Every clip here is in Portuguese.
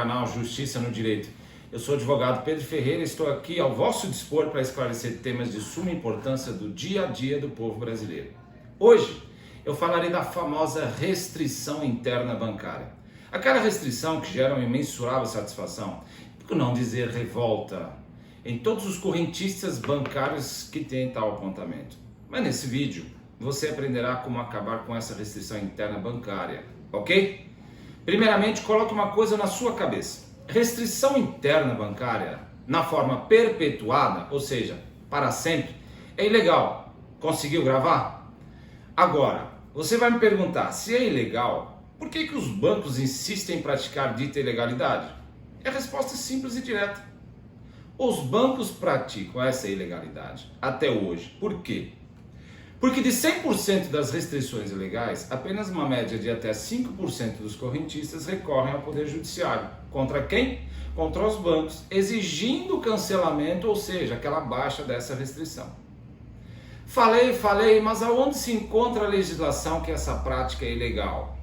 canal Justiça no Direito. Eu sou o advogado Pedro Ferreira e estou aqui ao vosso dispor para esclarecer temas de suma importância do dia a dia do povo brasileiro. Hoje eu falarei da famosa restrição interna bancária. Aquela restrição que gera uma imensurável satisfação, por não dizer revolta, em todos os correntistas bancários que têm tal apontamento. Mas nesse vídeo você aprenderá como acabar com essa restrição interna bancária, ok? Primeiramente, coloque uma coisa na sua cabeça. Restrição interna bancária, na forma perpetuada, ou seja, para sempre, é ilegal. Conseguiu gravar? Agora, você vai me perguntar, se é ilegal, por que os bancos insistem em praticar dita ilegalidade? A resposta é simples e direta. Os bancos praticam essa ilegalidade até hoje. Por quê? Porque de 100% das restrições ilegais, apenas uma média de até 5% dos correntistas recorrem ao Poder Judiciário. Contra quem? Contra os bancos, exigindo o cancelamento, ou seja, aquela baixa dessa restrição. Falei, mas aonde se encontra a legislação que essa prática é ilegal?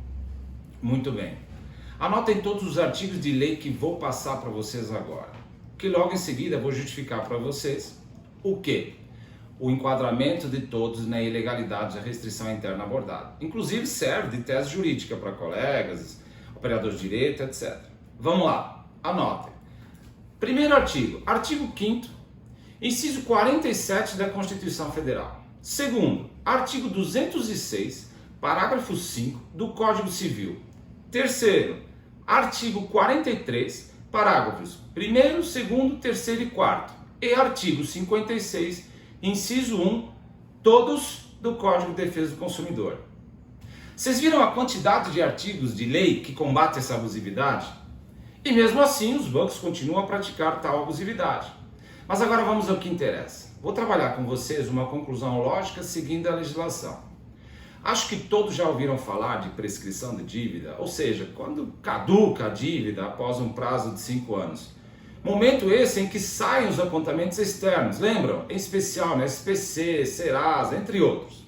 Muito bem. Anotem todos os artigos de lei que vou passar para vocês agora, que logo em seguida vou justificar para vocês o quê? O enquadramento de todos na ilegalidade da restrição interna abordada. Inclusive serve de tese jurídica para colegas, operadores de direito, etc. Vamos lá, anotem. Primeiro artigo 5º, inciso 47 da Constituição Federal. Segundo, artigo 206, parágrafo 5 do Código Civil. Terceiro, artigo 43, parágrafos 1º, 2º, 3º e 4º. E artigo 56, inciso 1, todos do Código de Defesa do Consumidor. Vocês viram a quantidade de artigos de lei que combate essa abusividade? E mesmo assim os bancos continuam a praticar tal abusividade. Mas agora vamos ao que interessa. Vou trabalhar com vocês uma conclusão lógica seguindo a legislação. Acho que todos já ouviram falar de prescrição de dívida, ou seja, quando caduca a dívida após um prazo de 5 anos. Momento esse em que saem os apontamentos externos, lembram? Em especial na SPC, Serasa, entre outros.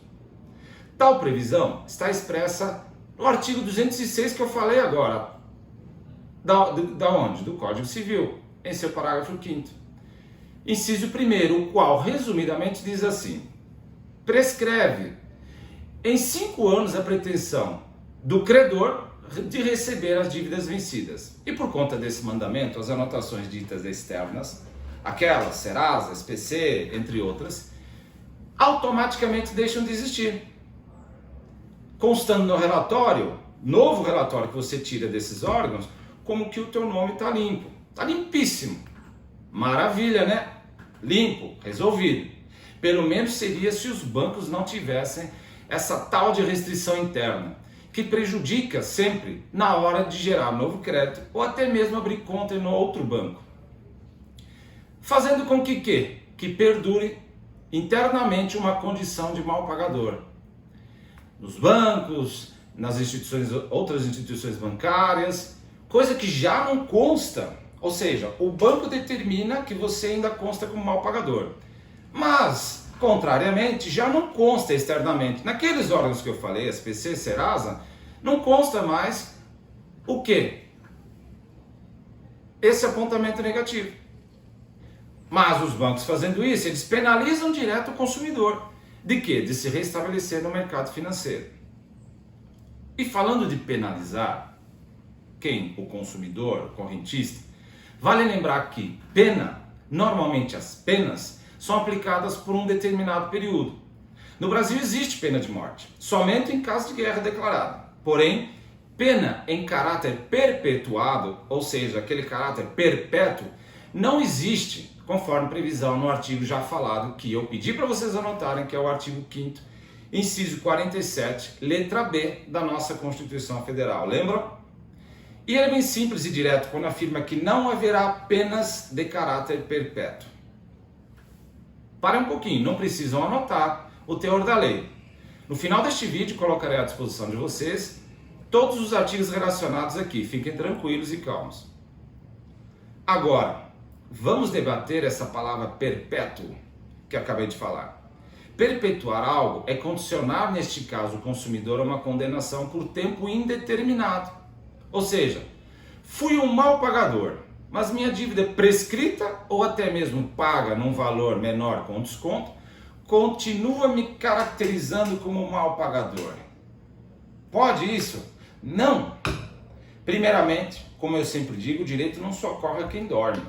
Tal previsão está expressa no artigo 206 que eu falei agora. Da onde? Do Código Civil, em seu parágrafo 5º. Inciso 1º, o qual resumidamente diz assim: prescreve em 5 anos a pretensão do credor de receber as dívidas vencidas. E por conta desse mandamento, as anotações ditas externas, aquelas, Serasa, SPC, entre outras, automaticamente deixam de existir. Constando no relatório, novo relatório que você tira desses órgãos, como que o teu nome está limpo. Está limpíssimo. Maravilha, né? Limpo, resolvido. Pelo menos seria se os bancos não tivessem essa tal de restrição interna, que prejudica sempre na hora de gerar novo crédito ou até mesmo abrir conta em outro banco. Fazendo com que perdure internamente uma condição de mal pagador. Nos bancos, nas instituições, outras instituições bancárias, coisa que já não consta, ou seja, o banco determina que você ainda consta como mal pagador. Mas, contrariamente, já não consta externamente. Naqueles órgãos que eu falei, SPC, Serasa, não consta mais o quê? Esse apontamento negativo. Mas os bancos fazendo isso, eles penalizam direto o consumidor. De quê? De se restabelecer no mercado financeiro. E falando de penalizar, quem? O consumidor, o correntista, vale lembrar que pena, normalmente as penas, são aplicadas por um determinado período. No Brasil existe pena de morte, somente em caso de guerra declarada. Porém, pena em caráter perpetuado, ou seja, aquele caráter perpétuo, não existe, conforme previsão no artigo já falado, que eu pedi para vocês anotarem, que é o artigo 5º, inciso 47, letra B da nossa Constituição Federal. Lembram? E ele é bem simples e direto quando afirma que não haverá penas de caráter perpétuo. Parem um pouquinho, não precisam anotar o teor da lei. No final deste vídeo colocarei à disposição de vocês todos os artigos relacionados aqui. Fiquem tranquilos e calmos. Agora, vamos debater essa palavra perpétuo que acabei de falar. Perpetuar algo é condicionar, neste caso, o consumidor a uma condenação por tempo indeterminado. Ou seja, Fui um mau pagador, mas minha dívida prescrita ou até mesmo paga num valor menor com desconto, continua me caracterizando como um mau pagador. Pode isso? Não! Primeiramente, como eu sempre digo, o direito não socorre a quem dorme.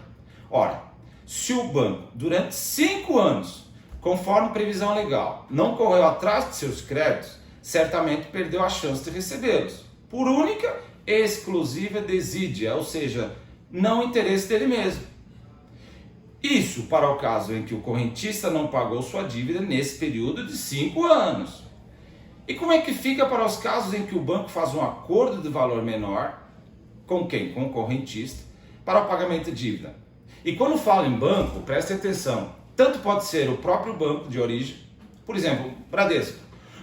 Ora, se o banco, durante 5 anos, conforme previsão legal, não correu atrás de seus créditos, certamente perdeu a chance de recebê-los, por única e exclusiva desídia, ou seja, não interesse dele mesmo. Isso para o caso em que o correntista não pagou sua dívida nesse período de 5 anos. E como é que fica para os casos em que o banco faz um acordo de valor menor, com quem? Com o correntista, para o pagamento de dívida? E quando falo em banco, preste atenção, tanto pode ser o próprio banco de origem, por exemplo, Bradesco,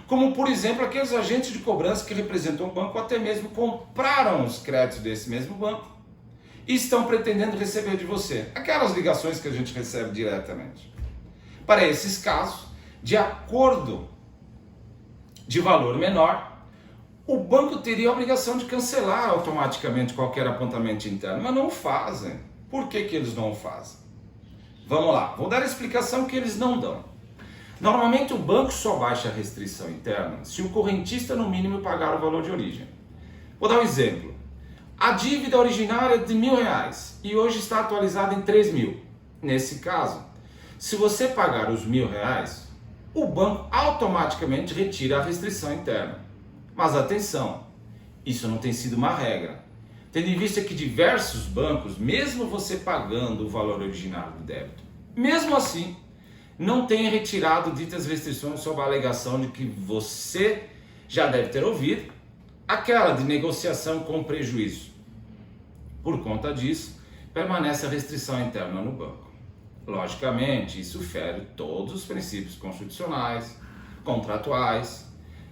como por exemplo aqueles agentes de cobrança que representam o banco ou até mesmo compraram os créditos desse mesmo banco e estão pretendendo receber de você aquelas ligações que a gente recebe diretamente. Para esses casos, de acordo de valor menor, o banco teria a obrigação de cancelar automaticamente qualquer apontamento interno, mas não o fazem. Por que eles não o fazem? Vamos lá, vou dar a explicação que eles não dão. Normalmente o banco só baixa a restrição interna se o correntista no mínimo pagar o valor de origem. Vou dar um exemplo. A dívida originária é de R$1.000 e hoje está atualizada em 3.000. Nesse caso, se você pagar os R$1.000, o banco automaticamente retira a restrição interna. Mas atenção, isso não tem sido uma regra, tendo em vista que diversos bancos, mesmo você pagando o valor originário do débito, mesmo assim, não têm retirado ditas restrições sob a alegação de que você já deve ter ouvido, aquela de negociação com prejuízo. Por conta disso, permanece a restrição interna no banco. Logicamente, isso fere todos os princípios constitucionais, contratuais,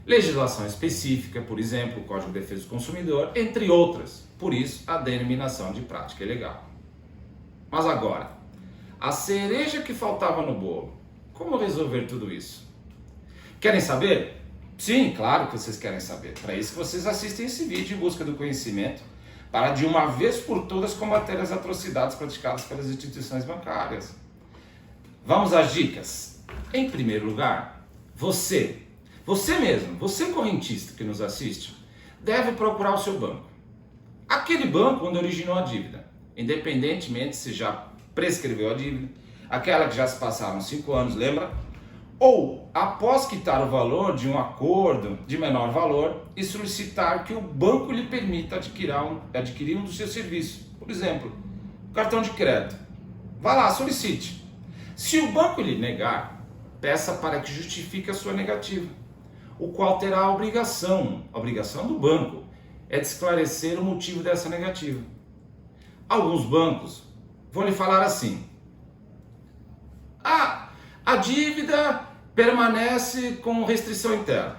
legislação específica, por exemplo, o Código de Defesa do Consumidor, entre outras. Por isso, a denominação de prática ilegal. Mas agora, a cereja que faltava no bolo, como resolver tudo isso? Querem saber? Sim, claro que vocês querem saber. Para isso que vocês assistem esse vídeo em busca do conhecimento, para de uma vez por todas combater as atrocidades praticadas pelas instituições bancárias. Vamos às dicas. Em primeiro lugar, você mesmo, você correntista que nos assiste, deve procurar o seu banco. Aquele banco onde originou a dívida, independentemente se já prescreveu a dívida, aquela que já se passaram 5 anos, lembra? Ou após quitar o valor de um acordo de menor valor e solicitar que o banco lhe permita adquirir um dos seus serviços. Por exemplo, cartão de crédito. Vá lá, solicite. Se o banco lhe negar, peça para que justifique a sua negativa, o qual terá a obrigação do banco, é de esclarecer o motivo dessa negativa. Alguns bancos vão lhe falar assim: a dívida permanece com restrição interna.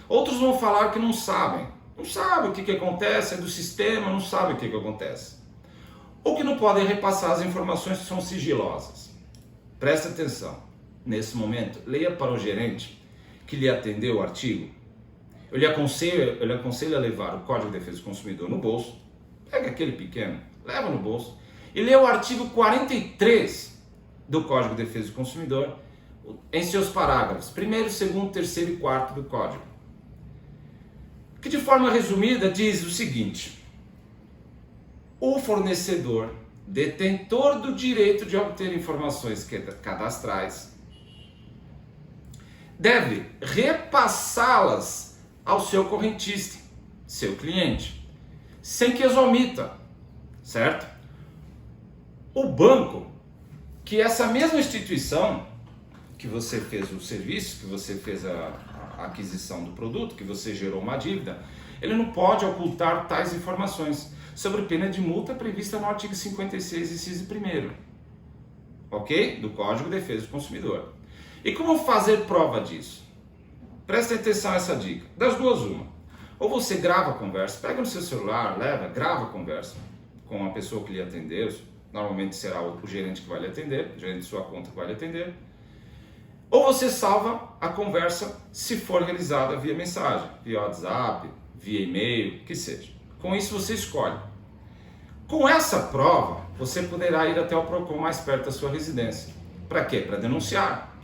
Outros vão falar que não sabem o que acontece, é do sistema, não sabe o que acontece. Ou que não podem repassar as informações que são sigilosas. Preste atenção, nesse momento, leia para o gerente que lhe atendeu o artigo. Eu lhe aconselho a levar o Código de Defesa do Consumidor no bolso, pega aquele pequeno, leva no bolso, e lê o artigo 43 do Código de Defesa do Consumidor, em seus parágrafos 1º, 2º, 3º e 4º do Código. Que de forma resumida diz o seguinte: o fornecedor, detentor do direito de obter informações cadastrais, deve repassá-las ao seu correntista, seu cliente, sem que as omita, certo? O banco, que essa mesma instituição que você fez o serviço, que você fez a aquisição do produto, que você gerou uma dívida, ele não pode ocultar tais informações, sobre pena de multa prevista no artigo 56, inciso 1º, ok? Do Código de Defesa do Consumidor. E como fazer prova disso? Preste atenção a essa dica. Das duas, uma. Ou você grava a conversa, pega no seu celular, grava a conversa com a pessoa que lhe atendeu, normalmente será o gerente que vai lhe atender, o gerente de sua conta que vai lhe atender. Ou você salva a conversa se for realizada via mensagem, via WhatsApp, via e-mail, que seja. Com isso você escolhe. Com essa prova, você poderá ir até o PROCON mais perto da sua residência. Para quê? Para denunciar.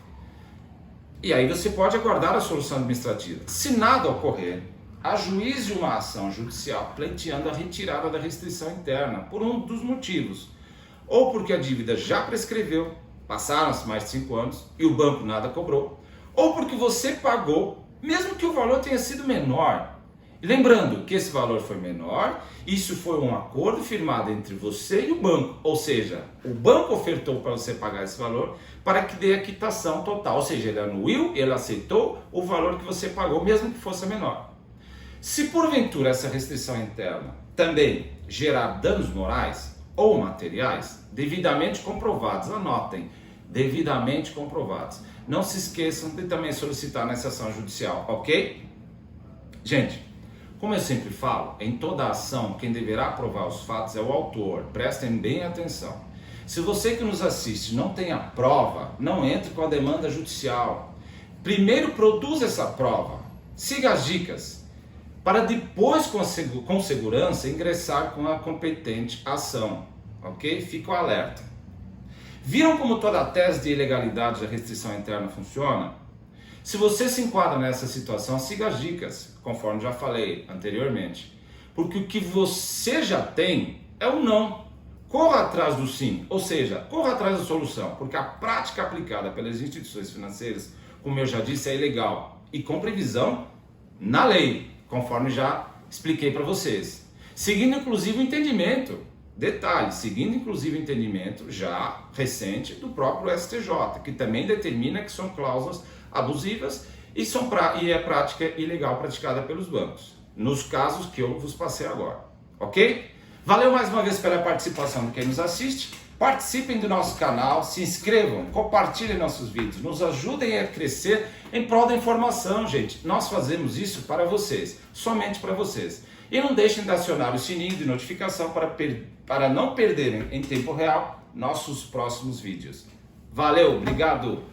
E aí você pode aguardar a solução administrativa. Se nada ocorrer, ajuize uma ação judicial pleiteando a retirada da restrição interna por um dos motivos. Ou porque a dívida já prescreveu, passaram-se mais de 5 anos e o banco nada cobrou. Ou porque você pagou, mesmo que o valor tenha sido menor. E lembrando que esse valor foi menor, isso foi um acordo firmado entre você e o banco. Ou seja, o banco ofertou para você pagar esse valor para que dê a quitação total. Ou seja, ele anuiu, ele aceitou o valor que você pagou, mesmo que fosse menor. Se porventura essa restrição interna também gerar danos morais ou materiais, devidamente comprovados, anotem, devidamente comprovados. Não se esqueçam de também solicitar nessa ação judicial, ok? Gente, como eu sempre falo, em toda ação, quem deverá provar os fatos é o autor. Prestem bem atenção. Se você que nos assiste não tem a prova, não entre com a demanda judicial. Primeiro produza essa prova. Siga as dicas. Para depois, com segurança, ingressar com a competente ação. Ok? Fica o alerta. Viram como toda a tese de ilegalidade da restrição interna funciona? Se você se enquadra nessa situação, siga as dicas, conforme já falei anteriormente. Porque o que você já tem é o não. Corra atrás do sim, ou seja, corra atrás da solução, porque a prática aplicada pelas instituições financeiras, como eu já disse, é ilegal e com previsão na lei, conforme já expliquei para vocês. Seguindo inclusive o entendimento, detalhe, seguindo inclusive o entendimento já recente do próprio STJ, que também determina que são cláusulas abusivas e é prática ilegal praticada pelos bancos, nos casos que eu vos passei agora, ok? Valeu mais uma vez pela participação de quem nos assiste, participem do nosso canal, se inscrevam, compartilhem nossos vídeos, nos ajudem a crescer em prol da informação, gente. Nós fazemos isso para vocês, somente para vocês. E não deixem de acionar o sininho de notificação para não perderem em tempo real nossos próximos vídeos. Valeu, obrigado!